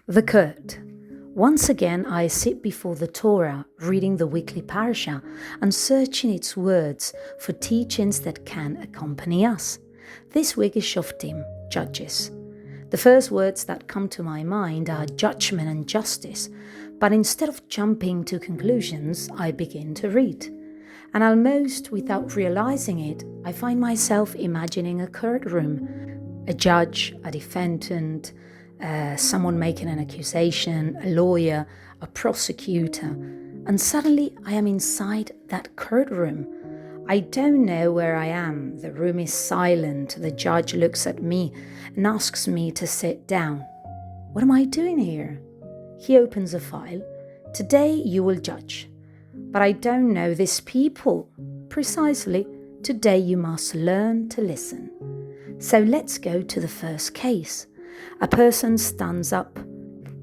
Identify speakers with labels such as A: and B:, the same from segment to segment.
A: The court. Once again I sit before the Torah, reading the weekly parasha and searching its words for teachings that can accompany us. This week is Shoftim, Judges. The first words that come to my mind are judgment and justice, but instead of jumping to conclusions, I begin to read. And almost without realizing it, I find myself imagining a courtroom, a judge, a defendant, someone making an accusation, a lawyer, a prosecutor, and suddenly I am inside that courtroom. I don't know where I am. The room is silent. The judge looks at me and asks me to sit down. What am I doing here? He opens a file. Today you will judge. But I don't know these people. Precisely, today you must learn to listen. So let's go to the first case. A person stands up.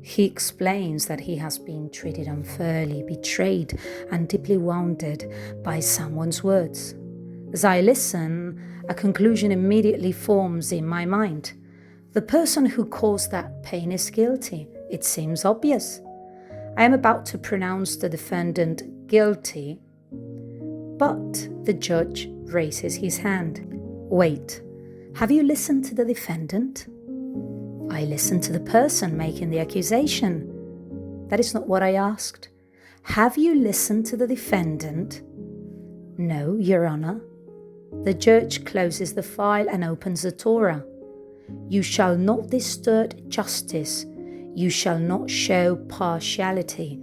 A: He explains that he has been treated unfairly, betrayed, and deeply wounded by someone's words. As I listen, a conclusion immediately forms in my mind. The person who caused that pain is guilty. It seems obvious. I am about to pronounce the defendant guilty, but the judge raises his hand. Wait, have you listened to the defendant? I listened to the person making the accusation. That is not what I asked. Have you listened to the defendant? No, Your Honor. The judge closes the file and opens the Torah. You shall not distort justice. You shall not show partiality.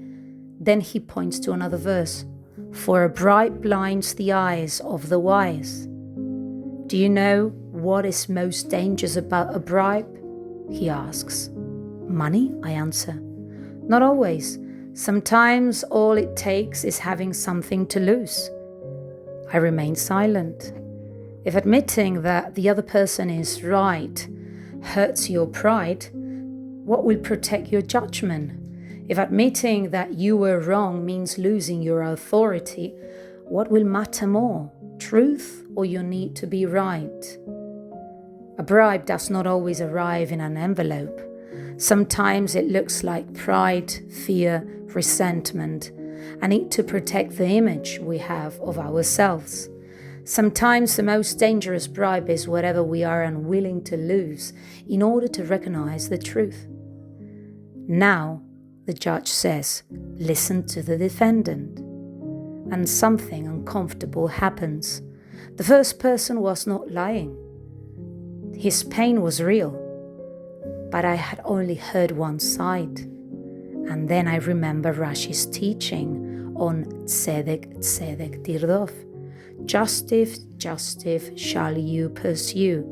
A: Then he points to another verse. For a bribe blinds the eyes of the wise. Do you know what is most dangerous about a bribe? He asks. Money, I answer. Not always. Sometimes all it takes is having something to lose. I remain silent. If admitting that the other person is right hurts your pride, what will protect your judgment? If admitting that you were wrong means losing your authority, what will matter more, truth or your need to be right? A bribe does not always arrive in an envelope. Sometimes it looks like pride, fear, resentment, a need to protect the image we have of ourselves. Sometimes the most dangerous bribe is whatever we are unwilling to lose in order to recognize the truth. Now, the judge says, listen to the defendant. And something uncomfortable happens. The first person was not lying. His pain was real, but I had only heard one side. And then I remember Rashi's teaching on Tzedek, Tzedek, tirdof. Justice shall you pursue.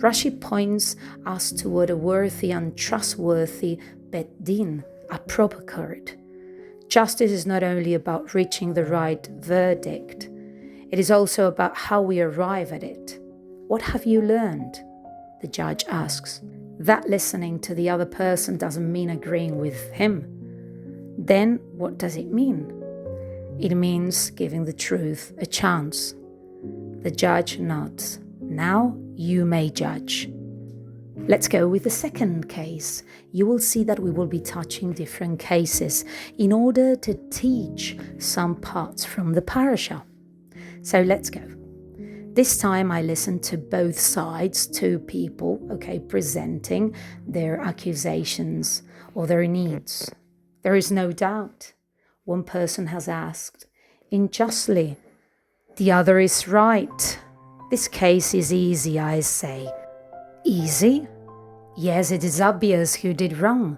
A: Rashi points us toward a worthy and trustworthy bet din, a proper court. Justice is not only about reaching the right verdict, it is also about how we arrive at it. What have you learned? The judge asks. That listening to the other person doesn't mean agreeing with him. Then what does it mean? It means giving the truth a chance. The judge nods. Now you may judge. Let's go with the second case. You will see that we will be touching different cases in order to teach some parts from the parasha. So let's go. This time I listened to both sides, two people, presenting their accusations or their needs. There is no doubt. One person has asked unjustly. The other is right. This case is easy, I say. Easy? Yes, it is obvious who did wrong.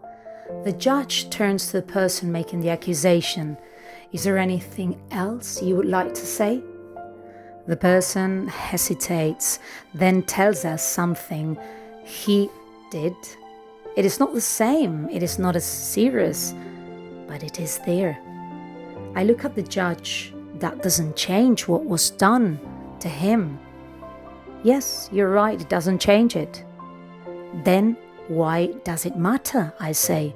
A: The judge turns to the person making the accusation. Is there anything else you would like to say? The person hesitates, then tells us something he did. It is not the same, it is not as serious, but it is there. I look at the judge. That doesn't change what was done to him. Yes, you're right, it doesn't change it. Then why does it matter, I say?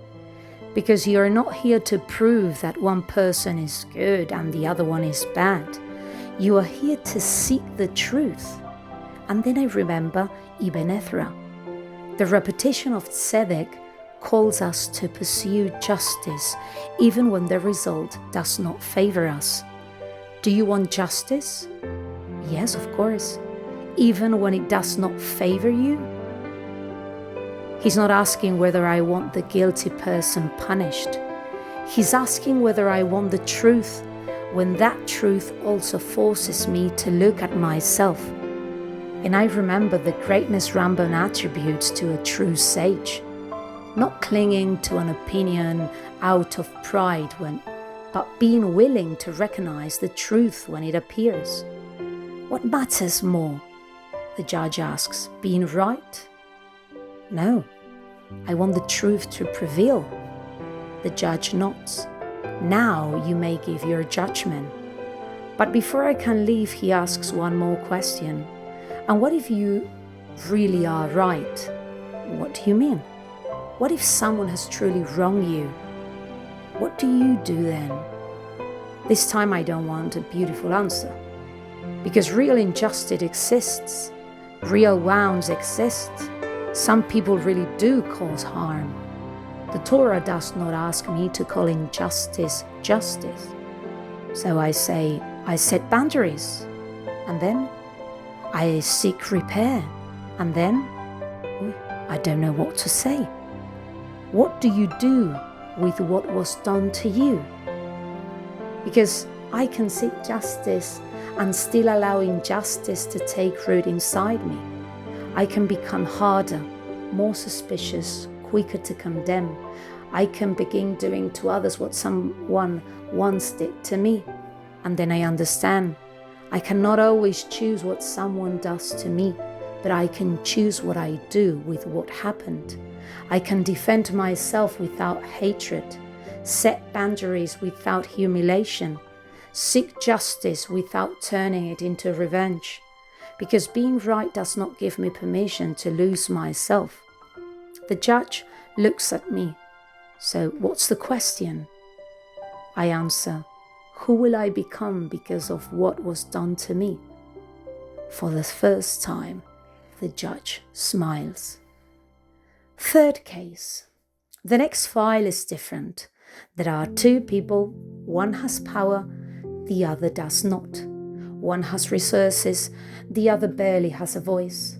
A: Because you're not here to prove that one person is good and the other one is bad. You are here to seek the truth. And then I remember Ibn Ethra. The repetition of Tzedek calls us to pursue justice even when the result does not favor us. Do you want justice? Yes, of course. Even when it does not favor you? He's not asking whether I want the guilty person punished. He's asking whether I want the truth when that truth also forces me to look at myself. And I remember the greatness Rambam attributes to a true sage. Not clinging to an opinion out of pride but being willing to recognize the truth when it appears. What matters more? The judge asks. Being right? No, I want the truth to prevail. The judge nods. Now you may give your judgment. But before I can leave, he asks one more question. And what if you really are right? What do you mean? What if someone has truly wronged you? What do you do then? This time I don't want a beautiful answer. Because real injustice exists. Real wounds exist. Some people really do cause harm. The Torah does not ask me to call injustice justice. So I say, I set boundaries. And then I seek repair. And then I don't know what to say. What do you do with what was done to you? Because I can seek justice and still allow injustice to take root inside me. I can become harder, more suspicious, quicker to condemn. I can begin doing to others what someone once did to me. And then I understand I cannot always choose what someone does to me, but I can choose what I do with what happened. I can defend myself without hatred, set boundaries without humiliation, seek justice without turning it into revenge, because being right does not give me permission to lose myself. The judge looks at me. So what's the question? I answer, who will I become because of what was done to me? For the first time, the judge smiles. Third case. The next file is different. There are two people. One has power, the other does not. One has resources, the other barely has a voice.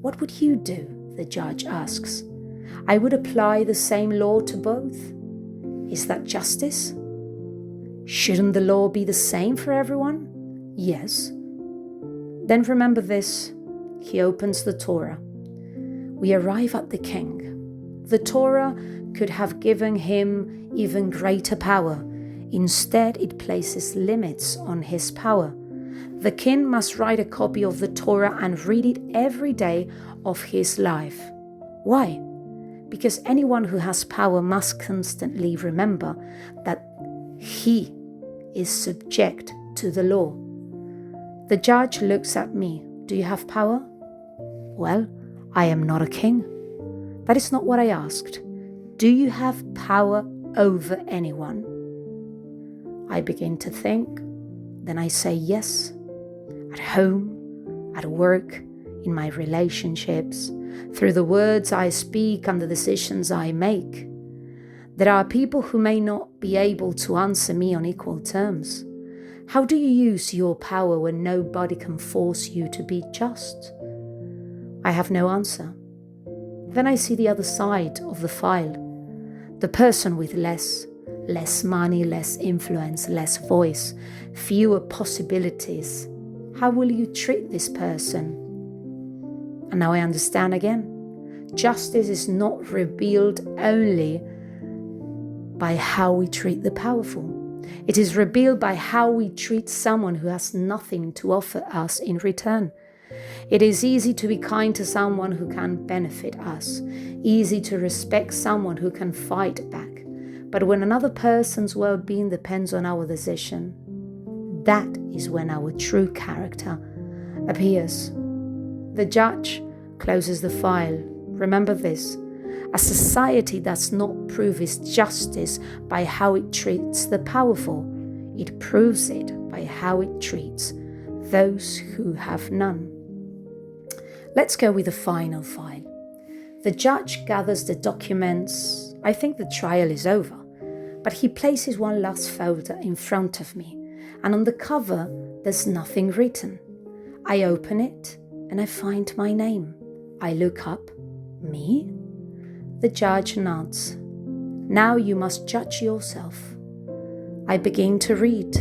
A: What would you do? The judge asks. I would apply the same law to both. Is that justice? Shouldn't the law be the same for everyone? Yes. Then remember this. He opens the Torah. We arrive at the king. The Torah could have given him even greater power. Instead, it places limits on his power. The king must write a copy of the Torah and read it every day of his life. Why? Because anyone who has power must constantly remember that he is subject to the law. The judge looks at me. Do you have power? Well, I am not a king. That is not what I asked. Do you have power over anyone? I begin to think. Then I say yes. At home, at work, in my relationships, through the words I speak and the decisions I make. There are people who may not be able to answer me on equal terms. How do you use your power when nobody can force you to be just? I have no answer. Then I see the other side of the file. The person with less money, less influence, less voice, fewer possibilities. How will you treat this person? And now I understand again. Justice is not revealed only by how we treat the powerful. It is revealed by how we treat someone who has nothing to offer us in return. It is easy to be kind to someone who can benefit us, easy to respect someone who can fight back. But when another person's well-being depends on our decision, that is when our true character appears. The judge closes the file. Remember this. A society does not prove its justice by how it treats the powerful. It proves it by how it treats those who have none. Let's go with the final file. The judge gathers the documents. I think the trial is over, but he places one last folder in front of me, and on the cover there's nothing written. I open it and I find my name. I look up. Me? The judge nods. Now you must judge yourself. I begin to read.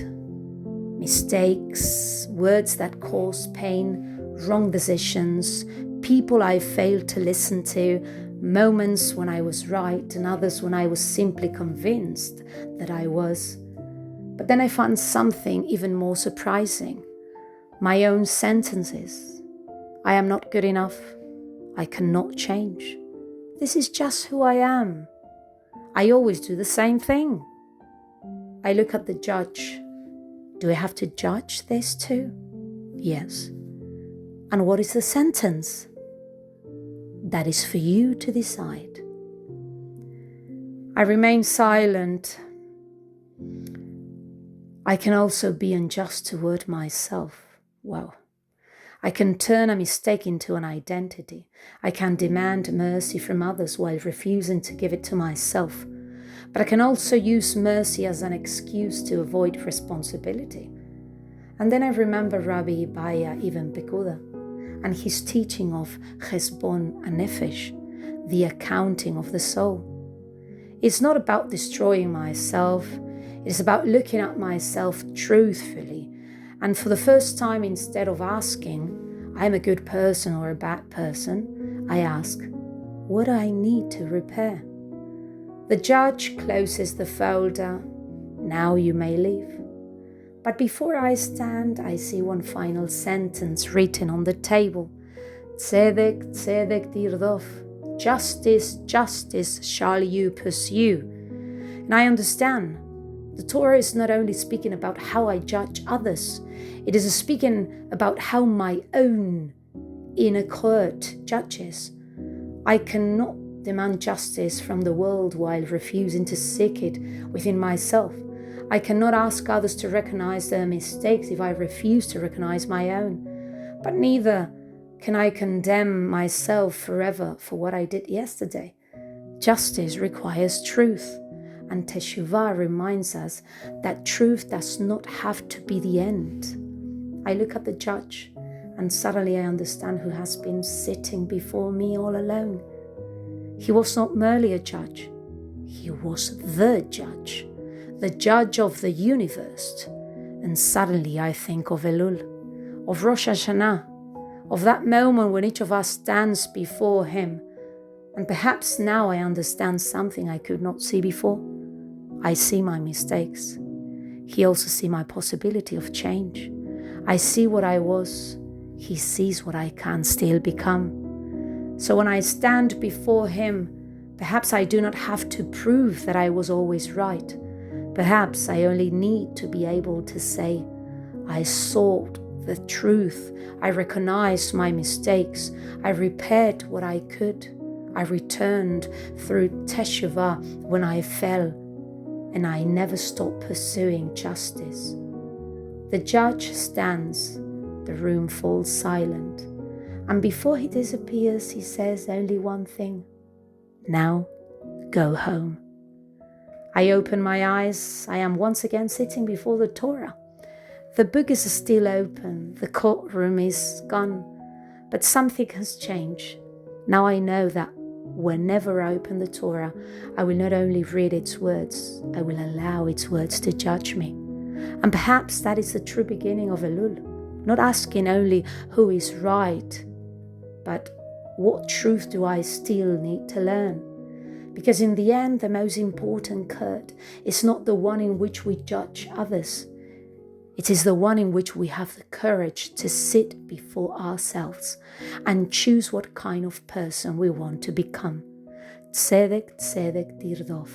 A: Mistakes, words that cause pain, wrong decisions, people I failed to listen to, moments when I was right and others when I was simply convinced that I was. But then I found something even more surprising. My own sentences. I am not good enough. I cannot change. This is just who I am. I always do the same thing. I look at the judge. Do I have to judge this too? Yes. And what is the sentence? That is for you to decide. I remain silent. I can also be unjust toward myself. Wow. I can turn a mistake into an identity. I can demand mercy from others while refusing to give it to myself. But I can also use mercy as an excuse to avoid responsibility. And then I remember Rabbi Ibaya Ibn Pekuda and his teaching of Chesbon Nefesh, the accounting of the soul. It's not about destroying myself. It is about looking at myself truthfully. And for the first time, instead of asking, I'm a good person or a bad person, I ask, what do I need to repair? The judge closes the folder. Now you may leave. But before I stand, I see one final sentence written on the table. Tzedek, Tzedek, tirdof. Justice, justice shall you pursue. And I understand. The Torah is not only speaking about how I judge others, it is speaking about how my own inner court judges. I cannot demand justice from the world while refusing to seek it within myself. I cannot ask others to recognize their mistakes if I refuse to recognize my own. But neither can I condemn myself forever for what I did yesterday. Justice requires truth, and teshuvah reminds us that truth does not have to be the end. I look at the judge, and suddenly I understand who has been sitting before me all along. He was not merely a judge. He was the judge of the universe. And suddenly I think of Elul, of Rosh Hashanah, of that moment when each of us stands before him. And perhaps now I understand something I could not see before. I see my mistakes. He also sees my possibility of change. I see what I was. He sees what I can still become. So when I stand before him, perhaps I do not have to prove that I was always right. Perhaps I only need to be able to say, I sought the truth. I recognized my mistakes. I repaired what I could. I returned through teshuvah when I fell, and I never stopped pursuing justice. The judge stands. The room falls silent. And before he disappears, he says only one thing. Now, go home. I open my eyes. I am once again sitting before the Torah. The book is still open. The courtroom is gone. But something has changed. Now I know that whenever I open the Torah, I will not only read its words, I will allow its words to judge me. And perhaps that is the true beginning of Elul. Not asking only who is right, but what truth do I still need to learn? Because in the end, the most important court is not the one in which we judge others. It is the one in which we have the courage to sit before ourselves and choose what kind of person we want to become. Tzedek, Tzedek, tirdof.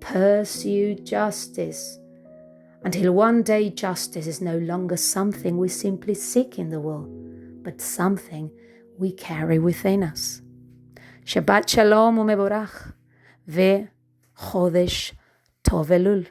A: Pursue justice. Until one day justice is no longer something we simply seek in the world, but something we carry within us. Shabbat shalom umevorach, ve chodesh tov Elul.